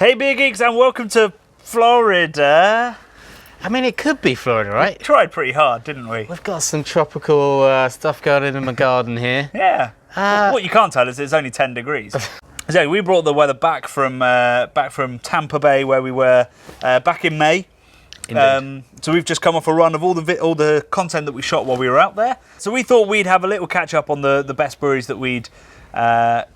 Hey Beer Geeks, and welcome to Florida. I mean, it could be Florida, right? We tried pretty hard, didn't we? We've got some tropical stuff going on in my garden here. Yeah. What you can't tell is it's only 10 degrees. So we brought the weather back from Tampa Bay, where we were back in May. So we've just come off a run of all the content that we shot while we were out there. So we thought we'd have a little catch up on the best breweries that we'd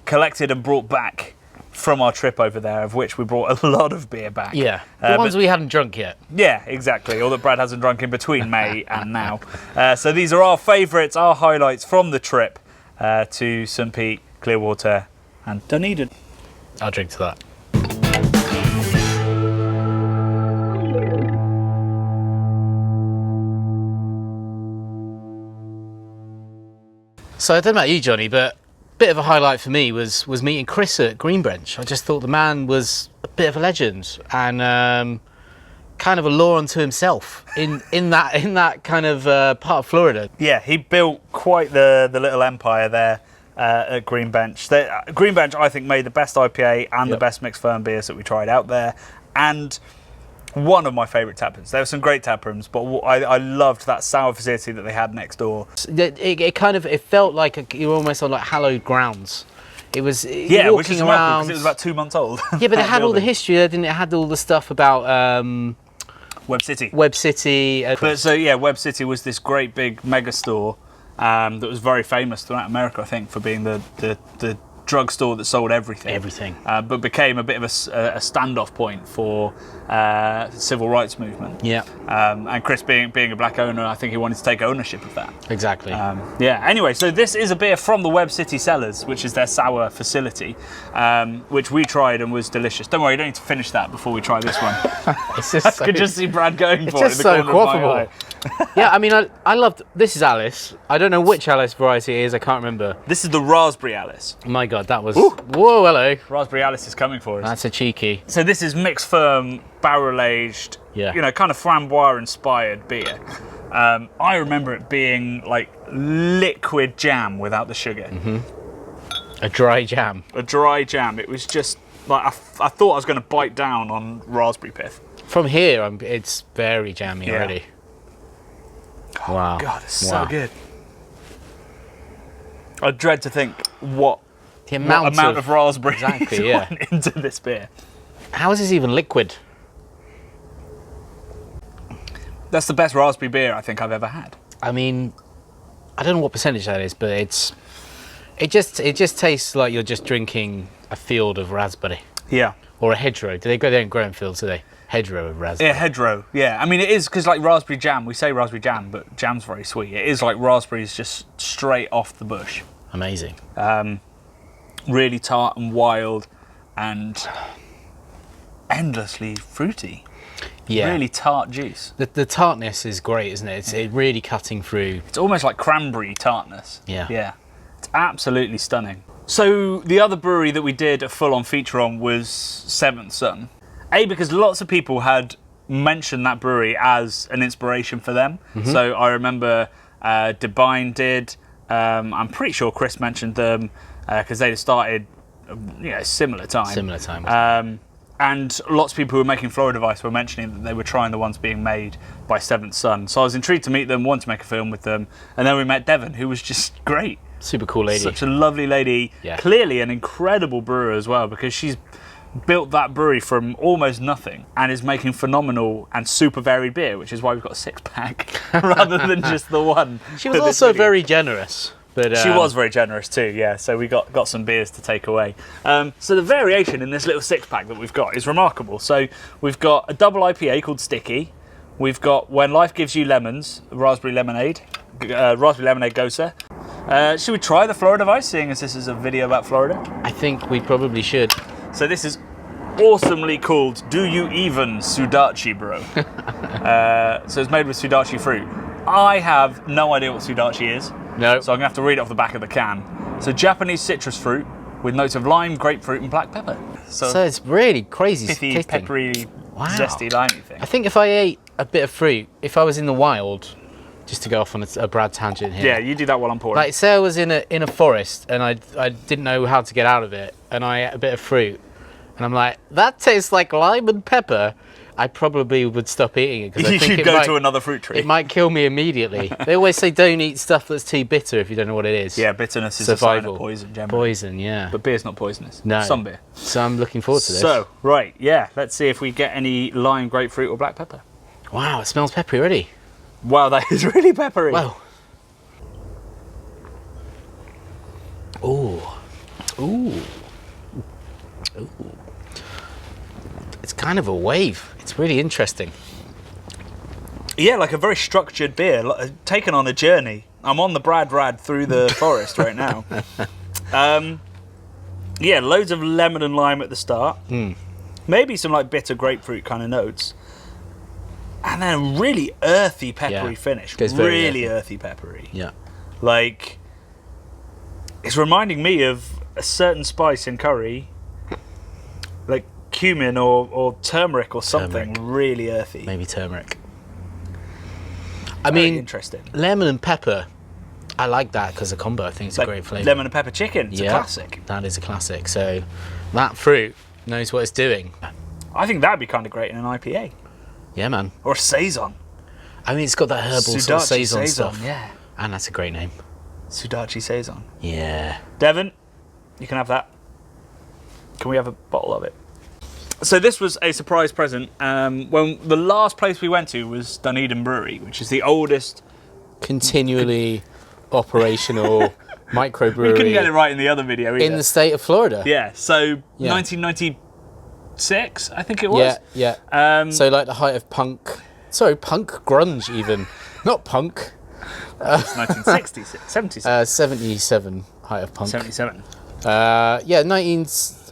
collected and brought back from our trip over there, of which we brought a lot of beer back. Yeah, the ones we hadn't drunk yet. Yeah, exactly, or that Brad hasn't drunk in between May and now. So these are our favourites, our highlights from the trip to St Pete, Clearwater and Dunedin. I'll drink to that. So I don't know about you, Johnny, but bit of a highlight for me was meeting Chris at Greenbench. I just thought the man was a bit of a legend and kind of a law unto himself in that kind of part of Florida. Yeah, he built quite the little empire there at Greenbench. Greenbench, I think, made the best IPA and the best mixed ferm beers that we tried out there, and one of my favourite tap rooms. There were some great tap rooms, but I loved that sour facility that they had next door. It felt like you were almost on like hallowed grounds. It was which is walking around because it was about 2 months old. Yeah, but it had all the history, didn't it? It had all the stuff about Web City. Web City. Web City was this great big mega store that was very famous throughout America, I think, for being the drugstore that sold everything. But became a bit of a standoff point for civil rights movement. Yeah. And Chris, being a black owner, I think he wanted to take ownership of that. Exactly. Anyway, so this is a beer from the Web City Cellars, which is their sour facility, which we tried and was delicious. Don't worry, you don't need to finish that before we try this one. It's just I could just see Brad going for it. It's just so quaffable. Yeah, I mean, I loved. This is Alice. I don't know which Alice variety it is. I can't remember. This is the Raspberry Alice. My God, that was. Ooh. Whoa, hello. Raspberry Alice is coming for us. That's a cheeky. So this is mixed firm, barrel aged. Yeah. You know, kind of framboise inspired beer. I remember it being like liquid jam without the sugar. Mm-hmm. A dry jam. A dry jam. It was just like I thought I was going to bite down on raspberry pith. From here, it's very jammy already. Oh, wow. God, it's so good. I dread to think what amount of raspberry went into this beer. How is this even liquid? That's the best raspberry beer I think I've ever had. I mean, I don't know what percentage that is, but it just tastes like you're just drinking a field of raspberry. Yeah. Or a hedgerow. They don't grow in fields, do they? Hedgerow of raspberry. Yeah, hedgerow. Yeah, I mean it is, because like raspberry jam, we say raspberry jam, but jam's very sweet. It is like raspberries just straight off the bush. Amazing. Really tart and wild and endlessly fruity. Yeah. Really tart juice. The tartness is great, isn't it? It's really cutting through. It's almost like cranberry tartness. Yeah. Yeah. It's absolutely stunning. So the other brewery that we did a full-on feature on was Seventh Son. Because lots of people had mentioned that brewery as an inspiration for them. Mm-hmm. So I remember Devine did. I'm pretty sure Chris mentioned them because they started, similar time. Similar time. And lots of people who were making Florida Vice were mentioning that they were trying the ones being made by Seventh Son. So I was intrigued to meet them, wanted to make a film with them, and then we met Devon, who was just great. Super cool lady. Such a lovely lady. Yeah. Clearly an incredible brewer as well, because she's built that brewery from almost nothing and is making phenomenal and super varied beer, which is why we've got a 6-pack rather than just the one. She was also very generous. But, she was very generous too, yeah, so we got some beers to take away. So the variation in this little 6-pack that we've got is remarkable. So we've got a double IPA called Sticky. We've got When Life Gives You Lemons, raspberry lemonade Gosa. Should we try the Florida Vice, seeing as this is a video about Florida? I think we probably should. So this is awesomely called Do You Even Sudachi, bro. So it's made with Sudachi fruit. I have no idea what Sudachi is. No. So I'm going to have to read it off the back of the can. So Japanese citrus fruit with notes of lime, grapefruit and black pepper. So it's really crazy pithy, tasting. peppery, zesty, limey thing. I think if I ate a bit of fruit, if I was in the wild, just to go off on a Brad tangent here. Yeah, you do that while I'm pouring. Like, say I was in a forest and I didn't know how to get out of it, and I ate a bit of fruit, and I'm like, that tastes like lime and pepper, I probably would stop eating it because I think You'd go to another fruit tree. It might kill me immediately. They always say don't eat stuff that's too bitter if you don't know what it is. Yeah, bitterness is a sign of poison, generally. Poison, yeah. But beer's not poisonous. No. Some beer. So I'm looking forward to this. So, right, yeah, let's see if we get any lime, grapefruit, or black pepper. Wow, it smells peppery already. Wow, that is really peppery. Wow. Ooh. Ooh. Ooh. It's kind of a wave. It's really interesting. Yeah, like a very structured beer, taken on a journey. I'm on the Brad Rad through the forest right now. Yeah, loads of lemon and lime at the start. Maybe some like bitter grapefruit kind of notes. And then a really earthy, peppery finish. Really earthy, peppery. Yeah. Like, it's reminding me of a certain spice in curry, like cumin or turmeric or something. Really earthy. Maybe turmeric. Very interesting. Lemon and pepper, I like that because the combo I think is a great flavour. Lemon and pepper chicken, it's a classic. That is a classic. So that fruit knows what it's doing. I think that'd be kind of great in an IPA. Yeah, man. Or a Saison. I mean, it's got that herbal sort of Saison stuff. Yeah. And that's a great name. Sudachi Saison. Yeah. Devon, you can have that. Can we have a bottle of it? So this was a surprise present. When the last place we went to was Dunedin Brewery, which is the oldest... Continually operational microbrewery. We couldn't get it right in the other video either. In the state of Florida. Yeah, so 1996, I think it was. Yeah. So like the height of punk. Sorry, punk grunge even. Not punk. It's 1966, 77. 77 height of punk. 77.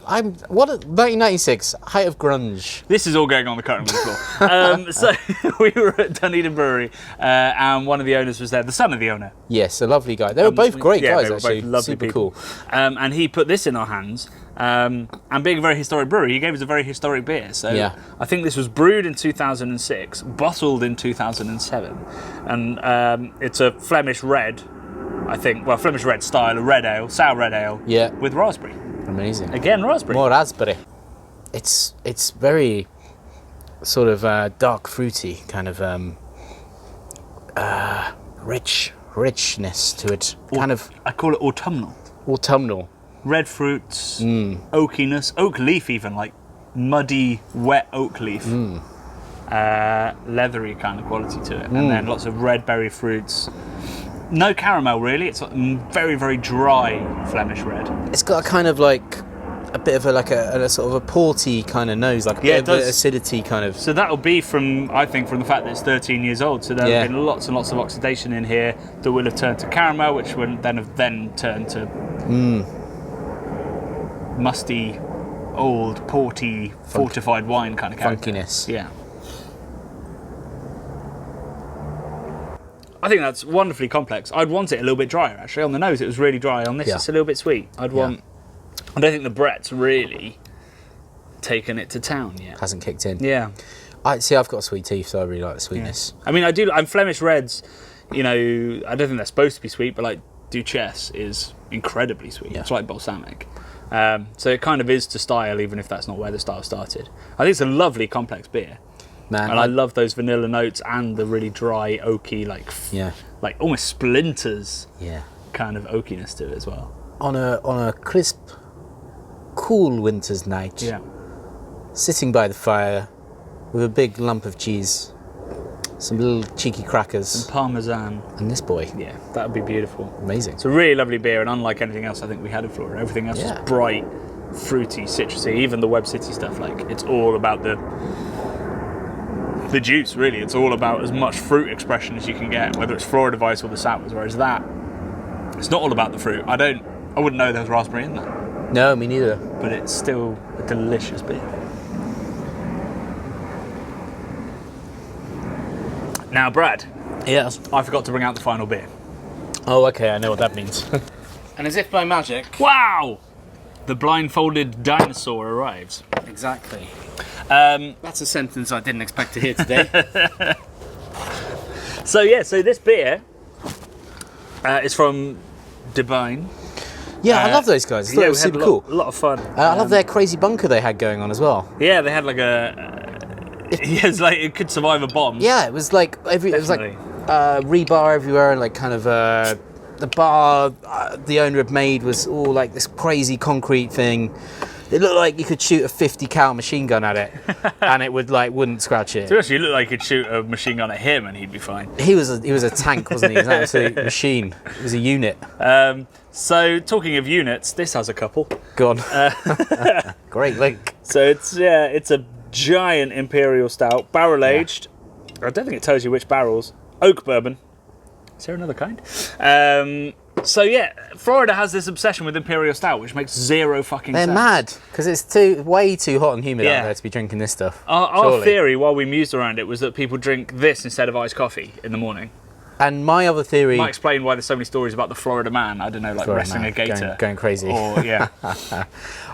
1996 height of grunge. This is all going on the cutting room floor. So we were at Dunedin Brewery, and one of the owners was there, the son of the owner. Yes, a lovely guy. They were both great guys, they were actually. both lovely Super people. cool. And he put this in our hands. And being a very historic brewery, he gave us a very historic beer. So I think this was brewed in 2006, bottled in 2007, and it's a Flemish red, I think. Well, Flemish red style, a red ale, sour red ale, with raspberry. Amazing. Again, raspberry. More raspberry. It's very sort of dark fruity, kind of richness to it. I call it autumnal. Autumnal. Red fruits, oakiness, oak leaf even, like muddy, wet oak leaf. Leathery kind of quality to it. And then lots of red berry fruits. No caramel really, it's very, very dry Flemish red. It's got a kind of like a bit of a sort of a porty kind of nose, like a bit of acidity kind of. So that'll be from the fact that it's 13 years old. So there have been lots and lots of oxidation in here that will have turned to caramel, which would then have turned to musty, old, porty, fortified wine kind of character. Funkiness. Yeah. I think that's wonderfully complex. I'd want it a little bit drier, actually. On the nose, it was really dry. On this, it's a little bit sweet. I don't think the Brett's really taken it to town yet. Hasn't kicked in. Yeah. I've got a sweet tooth, so I really like the sweetness. Yeah. I mean, I'm Flemish Reds, I don't think they're supposed to be sweet, but like Duchesse is incredibly sweet. Yeah. It's like balsamic. So it kind of is to style, even if that's not where the style started. I think it's a lovely, complex beer. Man, and I love those vanilla notes and the really dry, oaky, like almost splinters, kind of oakiness to it as well. On a crisp, cool winter's night, sitting by the fire with a big lump of cheese, some little cheeky crackers, some parmesan, and this boy. Yeah, that would be beautiful. Amazing. It's a really lovely beer, and unlike anything else I think we had in Florida, everything else was bright, fruity, citrusy. Even the Web City stuff, like it's all about the juice, really. It's all about as much fruit expression as you can get, whether it's Florida Vice or the sours. Whereas that, it's not all about the fruit. I wouldn't know there was raspberry in that. No, me neither. But it's still a delicious beer. Now, Brad. Yes. I forgot to bring out the final beer. Oh, okay. I know what that means. And as if by magic. Wow! The blindfolded dinosaur arrives. Exactly. That's a sentence I didn't expect to hear today. So this beer is from Devine. Yeah, I love those guys. I thought it was super cool. A lot of fun. I love their crazy bunker they had going on as well. Yeah, they had like it's like it could survive a bomb. Yeah, it was like rebar everywhere, and like kind of the bar the owner had made was all like this crazy concrete thing. It looked like you could shoot a 50 cal machine gun at it, and it wouldn't scratch it. Seriously, you look like you could shoot a machine gun at him, and he'd be fine. He was a tank, wasn't he? He was an absolute machine. It was a unit. So talking of units, this has a couple. Go on. Great link. So it's a giant imperial stout, barrel aged. I don't think it tells you which barrels. Oak bourbon. Is there another kind? So yeah, Florida has this obsession with imperial stout, which makes zero fucking sense. They're mad because it's way too hot and humid out there to be drinking this stuff. Our theory, while we mused around it, was that people drink this instead of iced coffee in the morning. And my other theory might explain why there's so many stories about the Florida man. I don't know, like wrestling a gator, going crazy. Or yeah.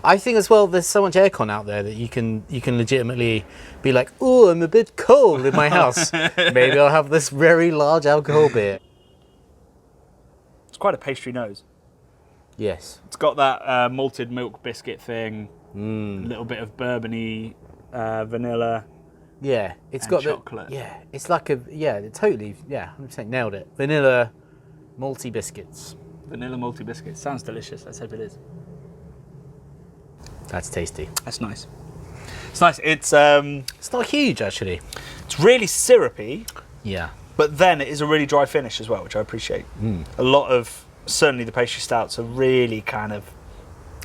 I think as well, there's so much aircon out there that you can legitimately be like, oh, I'm a bit cold in my house. Maybe I'll have this very large alcohol beer. It's quite a pastry nose. Yes. It's got that malted milk biscuit thing. A little bit of bourbony, vanilla. Yeah, it's got chocolate. It's like totally, 100% nailed it. Vanilla malty biscuits. Vanilla malty biscuits. Sounds delicious. Let's hope it is. That's tasty. That's nice. It's nice. It's not huge actually. It's really syrupy. Yeah. But then it is a really dry finish as well, which I appreciate. A lot of, certainly the pastry stouts are really kind of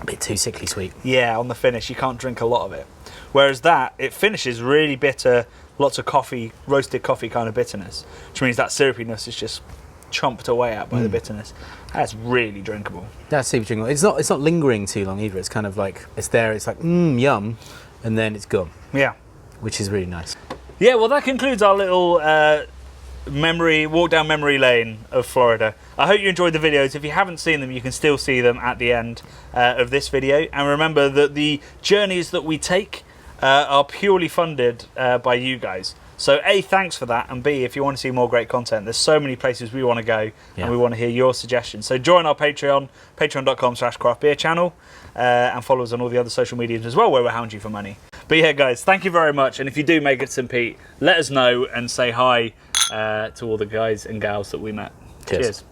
a bit too sickly sweet. Yeah, on the finish, you can't drink a lot of it. Whereas that, it finishes really bitter, lots of coffee, roasted coffee kind of bitterness, which means that syrupiness is just chomped away at by the bitterness. That's really drinkable. That's super drinkable. It's not lingering too long either. It's kind of like, it's there, it's like, yum, and then it's gone. Yeah. Which is really nice. Yeah, well, that concludes our little walk down memory lane of Florida. I hope you enjoyed the videos. If you haven't seen them, you can still see them at the end of this video. And remember that the journeys that we take are purely funded by you guys. So A, thanks for that, and B, if you want to see more great content, there's so many places we want to go, and we want to hear your suggestions. So join our Patreon, patreon.com/craftbeerchannel, and follow us on all the other social medias as well, where we're hounding you for money. But yeah, guys, thank you very much, and if you do make it to St Pete, let us know and say hi to all the guys and gals that we met. Cheers.